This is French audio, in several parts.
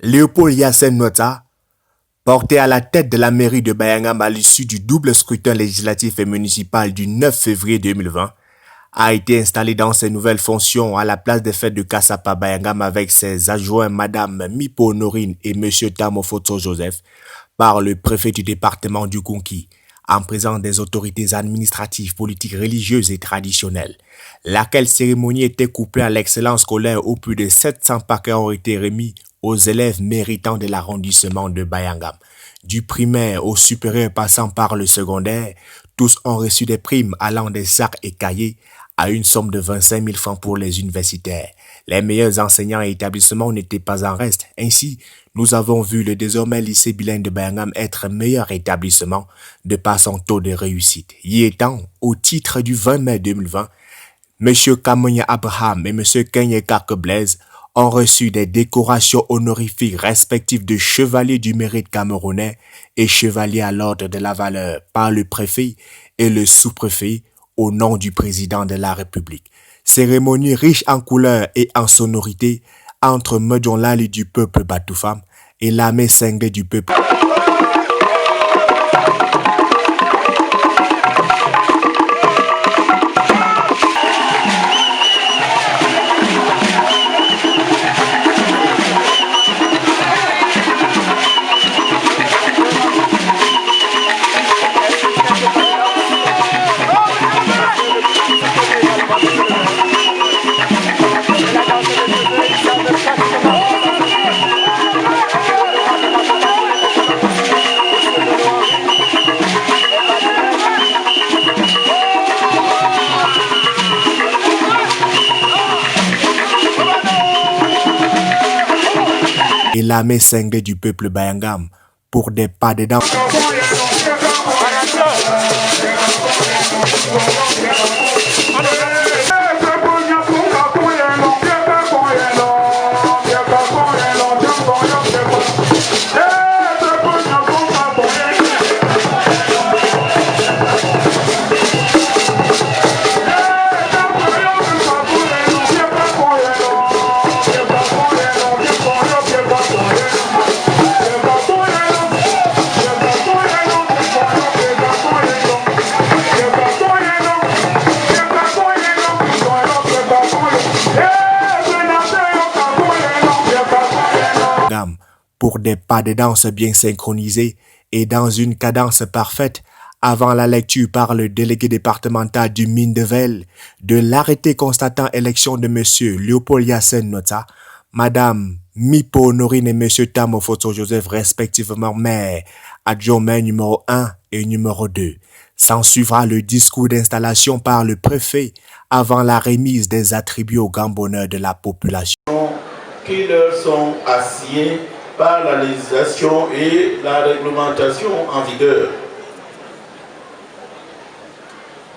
Léopold Yassine Nota, porté à la tête de la mairie de Bayangam à l'issue du double scrutin législatif et municipal du 9 février 2020, a été installé dans ses nouvelles fonctions à la place des fêtes de Kassapa Bayangam avec ses adjoints Madame Mipo Honorine et Monsieur Tamofoto Joseph par le préfet du département du Konki, en présence des autorités administratives, politiques, religieuses et traditionnelles. Laquelle cérémonie était couplée à l'excellence scolaire où plus de 700 paquets ont été remis aux élèves méritants de l'arrondissement de Bayangam. Du primaire au supérieur passant par le secondaire, tous ont reçu des primes allant des sacs et cahiers à une somme de 25 000 francs pour les universitaires. Les meilleurs enseignants et établissements n'étaient pas en reste. Ainsi, nous avons vu le désormais lycée bilingue de Bayangam être meilleur établissement de par son taux de réussite. Y étant, au titre du 20 mai 2020, M. Kamonia Abraham et M. Kenye Blaise ont reçu des décorations honorifiques respectives de chevalier du mérite camerounais et chevalier à l'ordre de la valeur par le préfet et le sous-préfet au nom du président de la République. Cérémonie riche en couleurs et en sonorités entre Medjonlali du peuple Batoufam et l'armée cinglée du peuple. Et l'armée cinglée du peuple Bayangam pour des pas dedans. Pour des pas de danse bien synchronisés et dans une cadence parfaite avant la lecture par le délégué départemental du Mindevel de l'arrêté constatant élection de M. Léopold Yassine Nota, Mme Mipo Honorine et M. Tamofoto Joseph respectivement maire, adjoint maire numéro 1 et numéro 2. S'en suivra le discours d'installation par le préfet avant la remise des attributs au grand bonheur de la population. Qui leur sont assignés par la législation et la réglementation en vigueur.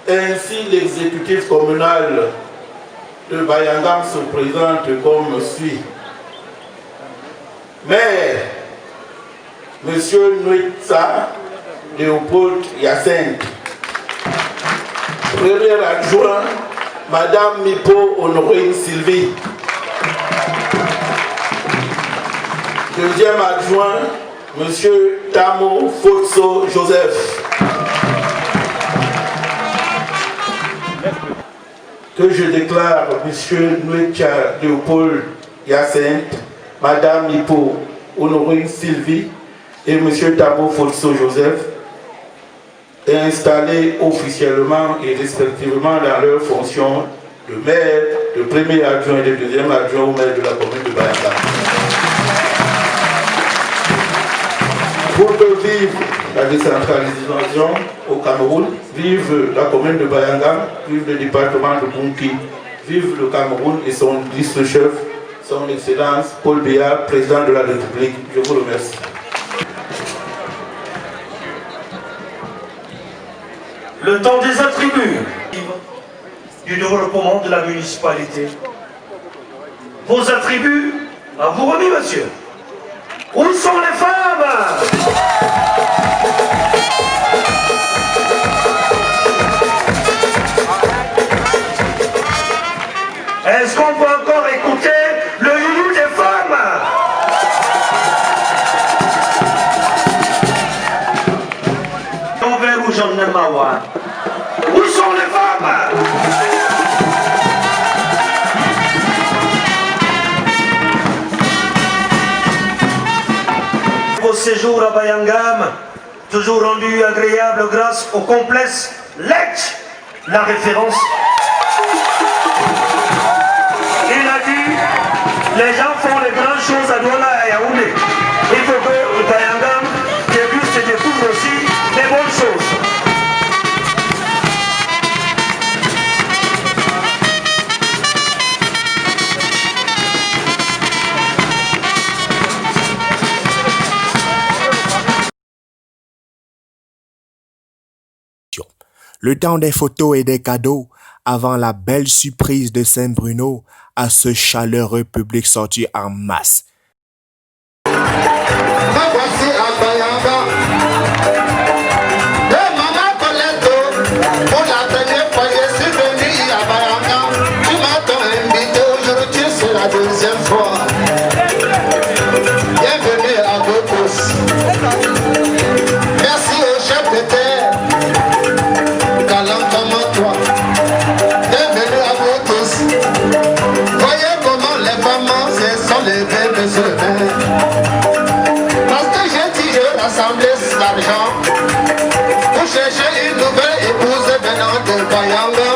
Ainsi, l'exécutif communal de Bayangam se présente comme suit. Maire, M. Nwitsa Léopold Yassine. Premier adjoint, Mme Mipo Honorine Sylvie. Deuxième adjoint, M. Tamo Fotso Joseph. Que je déclare M. Nwitsa Léopold Yassine, Mme Mipo Honorine Sylvie et M. Tamo Fotso Joseph installés officiellement et respectivement dans leurs fonctions de maire, de premier adjoint et de deuxième adjoint au maire de la commune de Bayangam. Pour que vive la décentralisation au Cameroun, vive la commune de Bayangam, vive le département de Konki, vive le Cameroun et son district-chef, son Excellence Paul Biya, président de la République. Je vous remercie. Le temps des attributs du développement de la municipalité. Vos attributs, à vous remis, monsieur. Où sont les femmes? Est-ce qu'on peut encore écouter le youyou des femmes? Mawa? Où sont les femmes? Vos séjours à Bayangam, toujours rendu agréable grâce au complexe Lech, la référence. Il a dit, les gens font les grandes choses à Douala et à Yaoundé. Il faut que Bayangam déguste et découvre aussi les bonnes choses. Le temps des photos et des cadeaux avant la belle surprise de Saint-Bruno à ce chaleureux public sorti en masse. Voici à Bayanga. Maman Coletto, pour la dernière fois je suis venu à Bayanga. Tu m'as tant invité, aujourd'hui c'est la deuxième fois. Bienvenue à vous tous. Merci au chef de terre. Galantement toi. Bienvenue à vous tous. Voyez comment les femmes se sont levées de ce matin. Rassembler l'argent pour chercher une nouvelle épouse venant de Bayanga.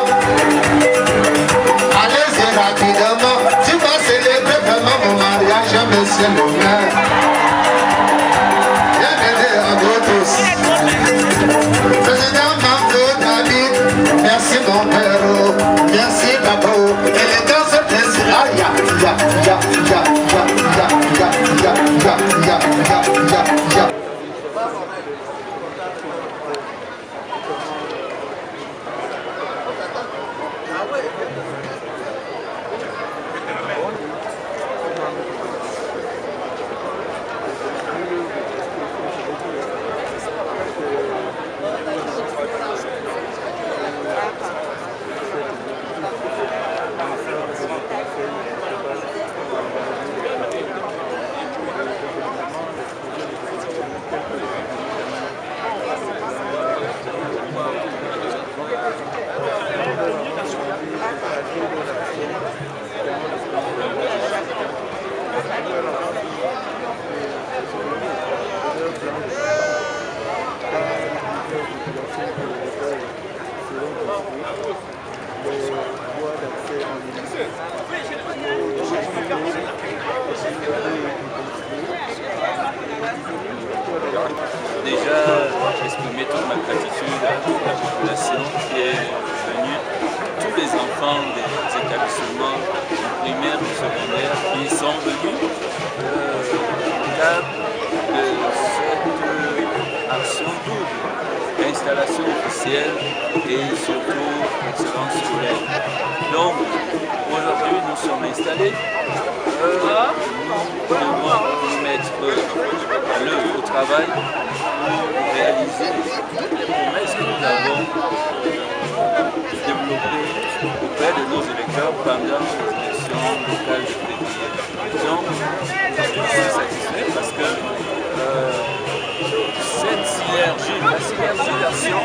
Allez-y rapidement, tu vas célébrer vraiment mon mariage, monsieur le maire. Bienvenue à vous tous. Président Mambo David, merci mon père, merci Babo. Et les gars se plaisent là, Déjà, exprimer toute ma gratitude à toute la population qui est venue, tous les enfants des établissements primaires et secondaires qui sont venus dans le cadre de cette action double, installation officielle et surtout excellence scolaire. Donc, aujourd'hui, nous sommes installés. Nous devons nous mettre à l'œuvre au travail pour réaliser les promesses que nous avons développées auprès de nos électeurs pendant les élections locales de février. Donc, je suis satisfait parce que cette synergie, la synergie d'action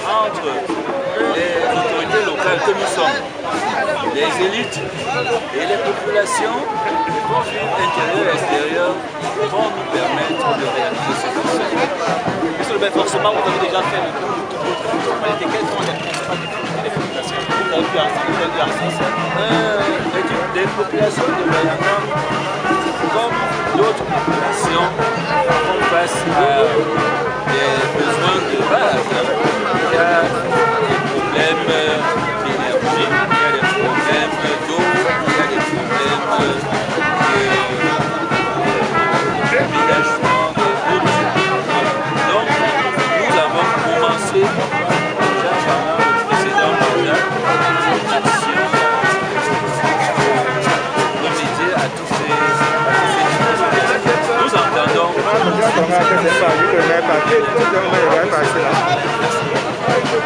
entre les autorités locales que nous sommes, les élites et les populations, intérieur et extérieur, vont nous permettre de réaliser cette mission. Monsieur le maire, forcément, vous avez déjà fait le tour de toutes votre municipalité. Quelles sont les principales difficultés des populations? Vous avez pu des populations de Bayanga, comme d'autres populations, font face à des besoins de base. Il y a des problèmes